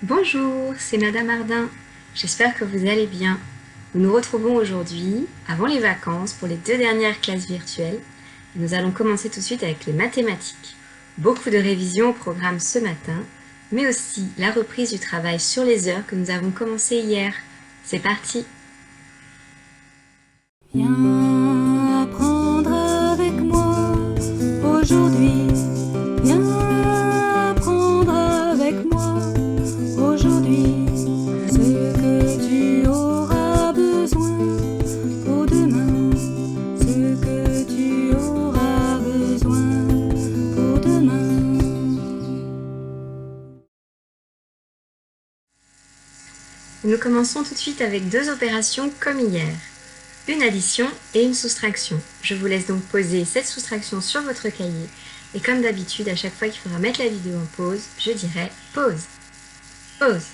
Bonjour, c'est Madame Ardin. J'espère que vous allez bien. Nous nous retrouvons aujourd'hui, avant les vacances, pour les 2 dernières classes virtuelles. Nous allons commencer tout de suite avec les mathématiques. Beaucoup de révisions au programme ce matin, mais aussi la reprise du travail sur les heures que nous avons commencé hier. C'est parti! Viens apprendre avec moi aujourd'hui. Viens apprendre avec moi aujourd'hui ce que tu auras besoin pour demain. Ce que tu auras besoin pour demain. Nous commençons tout de suite avec 2 opérations comme hier. Une addition et une soustraction. Je vous laisse donc poser cette soustraction sur votre cahier. Et comme d'habitude, à chaque fois qu'il faudra mettre la vidéo en pause, je dirai pause. Pause.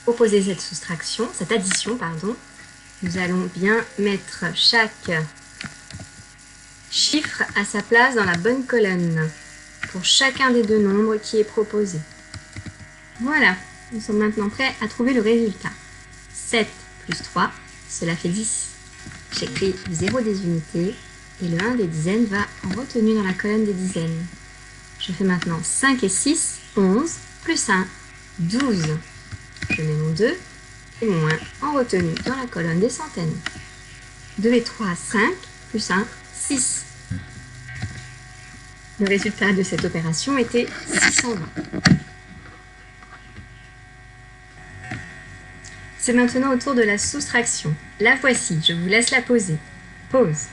Pour poser cette soustraction, cette addition, pardon, nous allons bien mettre chaque chiffre à sa place dans la bonne colonne pour chacun des 2 nombres qui est proposé. Voilà, nous sommes maintenant prêts à trouver le résultat. 7 plus 3, cela fait 10. J'écris le 0 des unités et le 1 des dizaines va en retenue dans la colonne des dizaines. Je fais maintenant 5 et 6, 11, plus 1, 12. Je mets mon 2 et mon 1 en retenue dans la colonne des centaines. 2 et 3, 5, plus 1, 6. Le résultat de cette opération était 620. C'est maintenant au tour de la soustraction. La voici, je vous laisse la poser. Pause.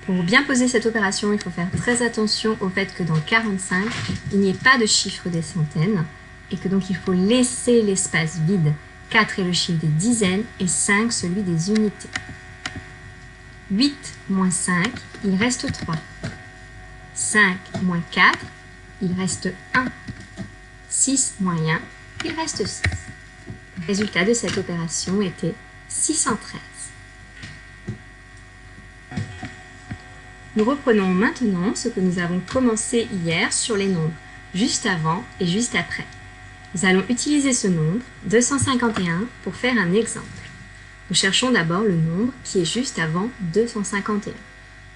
Pour bien poser cette opération, il faut faire très attention au fait que dans 45, il n'y ait pas de chiffre des centaines et que donc il faut laisser l'espace vide. 4 est le chiffre des dizaines et 5 celui des unités. 8 moins 5, il reste 3. 5 moins 4, il reste 1. 6 moins 1, il reste 6. Le résultat de cette opération était 613. Nous reprenons maintenant ce que nous avons commencé hier sur les nombres, juste avant et juste après. Nous allons utiliser ce nombre, 251, pour faire un exemple. Nous cherchons d'abord le nombre qui est juste avant 251.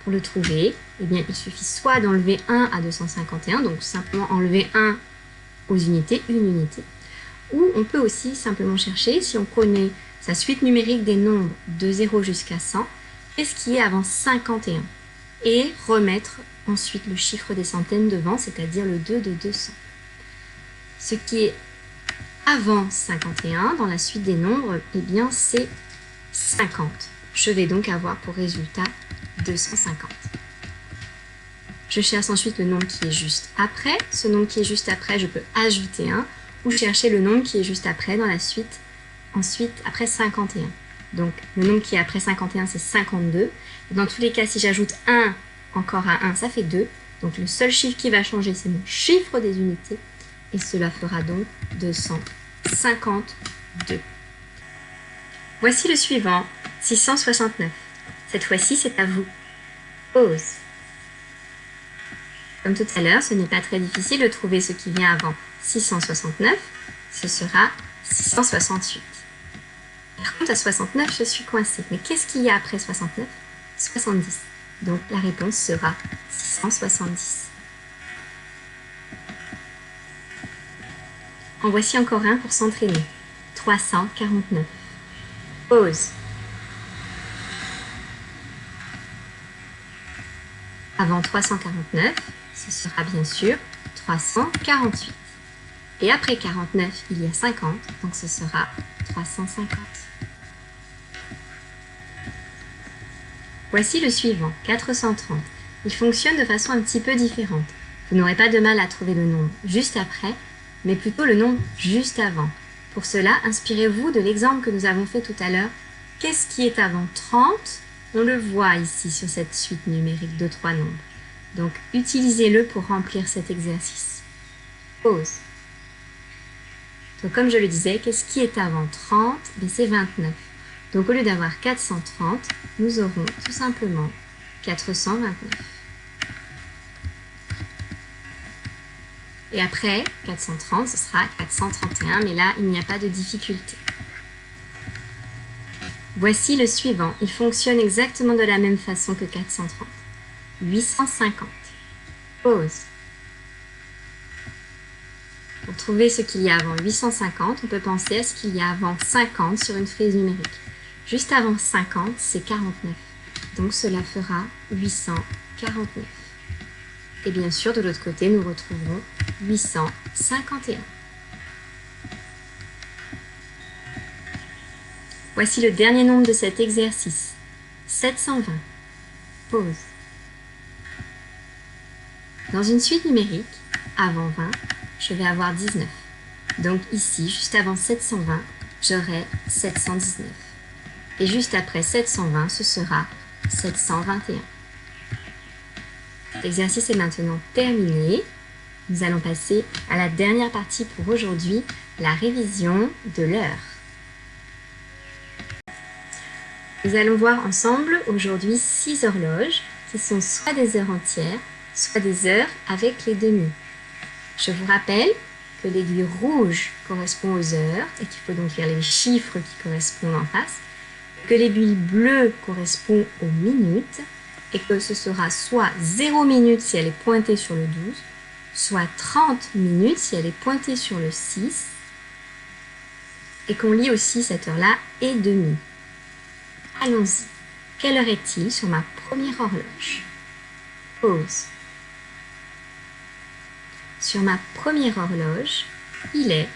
Pour le trouver, eh bien, il suffit soit d'enlever 1 à 251, donc simplement enlever 1 aux unités, une unité. Ou on peut aussi simplement chercher, si on connaît sa suite numérique des nombres de 0 jusqu'à 100, qu'est-ce qui est avant 51 et remettre ensuite le chiffre des centaines devant, c'est-à-dire le 2 de 200. Ce qui est avant 51 dans la suite des nombres, eh bien c'est 50. Je vais donc avoir pour résultat 250. Je cherche ensuite le nombre qui est juste après. Ce nombre qui est juste après, je peux ajouter 1 ou chercher le nombre qui est juste après dans la suite, ensuite après 51. Donc le nombre qui est après 51, c'est 52. Et dans tous les cas, si j'ajoute 1 encore à 1, ça fait 2. Donc le seul chiffre qui va changer, c'est mon chiffre des unités. Et cela fera donc 252. Voici le suivant, 669. Cette fois-ci, c'est à vous. Pause. Comme tout à l'heure, ce n'est pas très difficile de trouver ce qui vient avant 669. Ce sera 668. Par contre, à 69, je suis coincée. Mais qu'est-ce qu'il y a après 69 ? 70. Donc la réponse sera 670. En voici encore un pour s'entraîner. 349. Pause. Avant 349, ce sera bien sûr 348. Et après 49, il y a 50, donc ce sera 350. Voici le suivant, 430. Il fonctionne de façon un petit peu différente. Vous n'aurez pas de mal à trouver le nombre juste après, mais plutôt le nombre juste avant. Pour cela, inspirez-vous de l'exemple que nous avons fait tout à l'heure. Qu'est-ce qui est avant 30 ? On le voit ici sur cette suite numérique de 3 nombres. Donc, utilisez-le pour remplir cet exercice. Pause. Donc, comme je le disais, qu'est-ce qui est avant 30 ? C'est 29. Donc, au lieu d'avoir 430, nous aurons tout simplement 429. Et après 430, ce sera 431, mais là, il n'y a pas de difficulté. Voici le suivant. Il fonctionne exactement de la même façon que 430. 850. Pause. Pour trouver ce qu'il y a avant 850, on peut penser à ce qu'il y a avant 50 sur une frise numérique. Juste avant 50, c'est 49. Donc cela fera 849. Et bien sûr, de l'autre côté, nous retrouverons 851. Voici le dernier nombre de cet exercice. 720. Pause. Dans une suite numérique, avant 20, je vais avoir 19. Donc ici, juste avant 720, j'aurai 719. Et juste après 720, ce sera 721. L'exercice est maintenant terminé. Nous allons passer à la dernière partie pour aujourd'hui, la révision de l'heure. Nous allons voir ensemble aujourd'hui 6 horloges qui sont soit des heures entières, soit des heures avec les demi. Je vous rappelle que l'aiguille rouge correspond aux heures et qu'il faut donc lire les chiffres qui correspondent en face, que l'aiguille bleue correspond aux minutes et que ce sera soit 0 minutes si elle est pointée sur le 12, soit 30 minutes si elle est pointée sur le 6 et qu'on lit aussi cette heure-là et demi. Allons-y. Quelle heure est-il sur ma première horloge? Pause. Sur ma première horloge, il est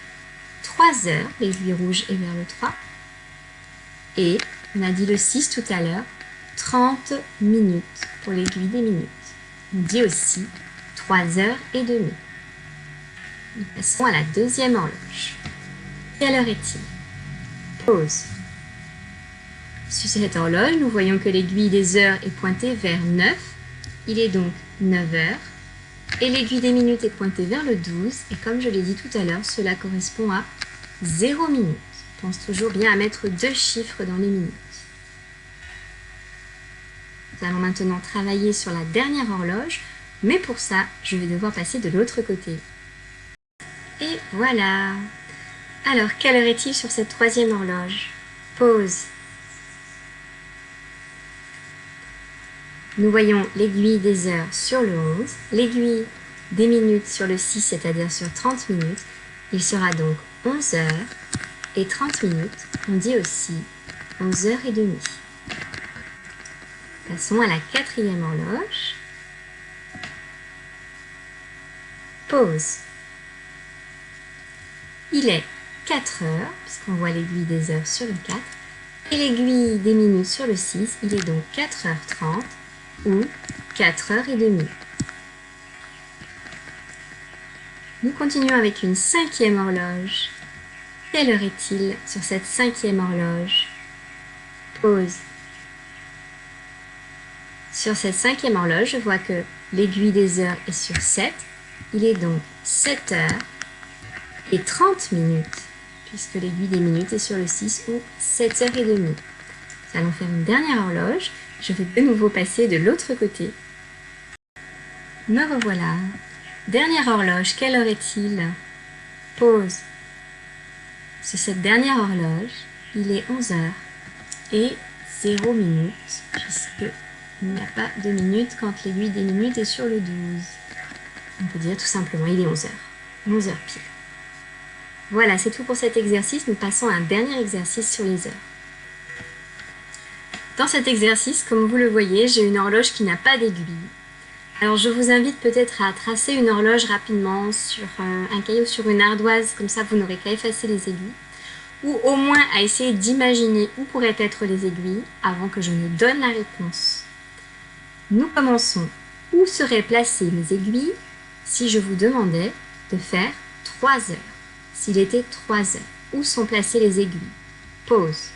3 heures, l'aiguille rouge est vers le 3, et on a dit le 6 tout à l'heure, 30 minutes pour l'aiguille des minutes. On dit aussi 3 heures et demie. Nous passons à la deuxième horloge. Quelle heure est-il? Pause. Sur cette horloge, nous voyons que l'aiguille des heures est pointée vers 9. Il est donc 9 heures. Et l'aiguille des minutes est pointée vers le 12. Et comme je l'ai dit tout à l'heure, cela correspond à 0 minutes. Pense toujours bien à mettre 2 chiffres dans les minutes. Nous allons maintenant travailler sur la dernière horloge. Mais pour ça, je vais devoir passer de l'autre côté. Et voilà. Alors, quelle heure est-il sur cette troisième horloge? Pause. Nous voyons l'aiguille des heures sur le 11, l'aiguille des minutes sur le 6, c'est-à-dire sur 30 minutes. Il sera donc 11 heures et 30 minutes. On dit aussi 11 heures et demie. Passons à la quatrième horloge. Pause. Il est 4 heures, puisqu'on voit l'aiguille des heures sur le 4, et l'aiguille des minutes sur le 6. Il est donc 4h30. Ou 4h30. Nous continuons avec une cinquième horloge. Quelle heure est-il sur cette cinquième horloge? Pause. Sur cette cinquième horloge, je vois que l'aiguille des heures est sur 7. Il est donc 7 heures et 30 minutes, puisque l'aiguille des minutes est sur le 6 ou 7h30. Nous allons faire une dernière horloge. Je vais de nouveau passer de l'autre côté. Me revoilà. Dernière horloge, quelle heure est-il? Pause. Sur cette dernière horloge, il est 11 heures et 0 minutes, puisqu'il n'y a pas de minutes quand l'aiguille des minutes est sur le 12. On peut dire tout simplement, il est 11 heures. 11 heures pile. Voilà, c'est tout pour cet exercice. Nous passons à un dernier exercice sur les heures. Dans cet exercice, comme vous le voyez, j'ai une horloge qui n'a pas d'aiguille. Alors je vous invite peut-être à tracer une horloge rapidement sur un cahier ou sur une ardoise, comme ça vous n'aurez qu'à effacer les aiguilles. Ou au moins à essayer d'imaginer où pourraient être les aiguilles avant que je ne donne la réponse. Nous commençons. Où seraient placées mes aiguilles si je vous demandais de faire 3 heures? S'il était 3 heures, où sont placées les aiguilles? Pause.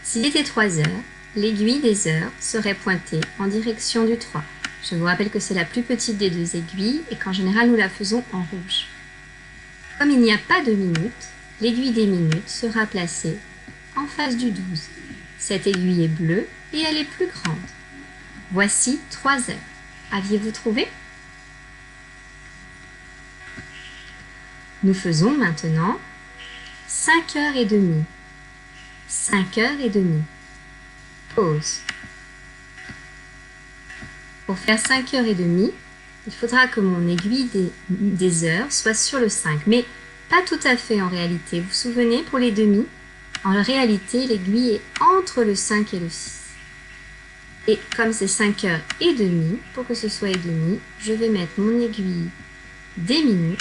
S'il était 3 heures, l'aiguille des heures serait pointée en direction du 3. Je vous rappelle que c'est la plus petite des deux aiguilles et qu'en général nous la faisons en rouge. Comme il n'y a pas de minutes, l'aiguille des minutes sera placée en face du 12. Cette aiguille est bleue et elle est plus grande. Voici 3 heures. Aviez-vous trouvé? Nous faisons maintenant 5h30. 5h30. Pause. Pour faire 5h30, il faudra que mon aiguille des heures soit sur le 5, mais pas tout à fait en réalité. Vous vous souvenez, pour les demi, en réalité, l'aiguille est entre le 5 et le 6. Et comme c'est 5h30, pour que ce soit et demi, je vais mettre mon aiguille des minutes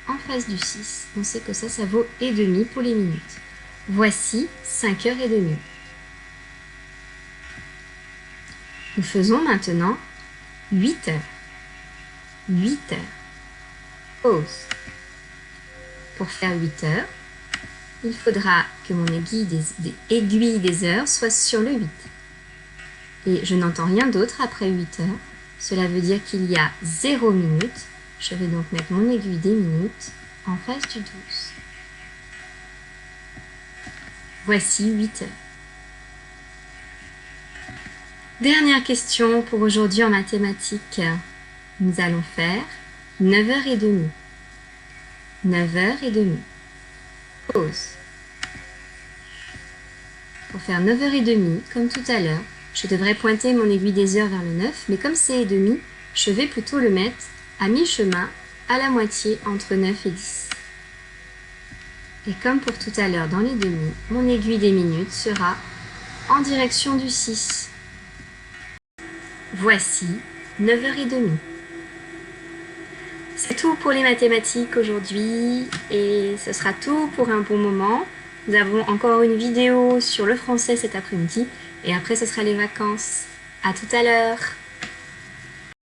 en face du 6. On sait que ça vaut et demi pour les minutes. Voici 5h30. Nous faisons maintenant 8h. 8h. Pause. Pour faire 8h, il faudra que mon aiguille des heures soit sur le 8. Et je n'entends rien d'autre après 8h. Cela veut dire qu'il y a 0 minutes. Je vais donc mettre mon aiguille des minutes en face du 12. Voici 8h. Dernière question pour aujourd'hui en mathématiques. Nous allons faire 9h30. 9h30. Pause. Pour faire 9h30, comme tout à l'heure, je devrais pointer mon aiguille des heures vers le 9, mais comme c'est et demi, je vais plutôt le mettre à mi-chemin, à la moitié entre 9 et 10. Et comme pour tout à l'heure dans les demi, mon aiguille des minutes sera en direction du 6. Voici 9h30. C'est tout pour les mathématiques aujourd'hui et ce sera tout pour un bon moment. Nous avons encore une vidéo sur le français cet après-midi et après ce sera les vacances. À tout à l'heure.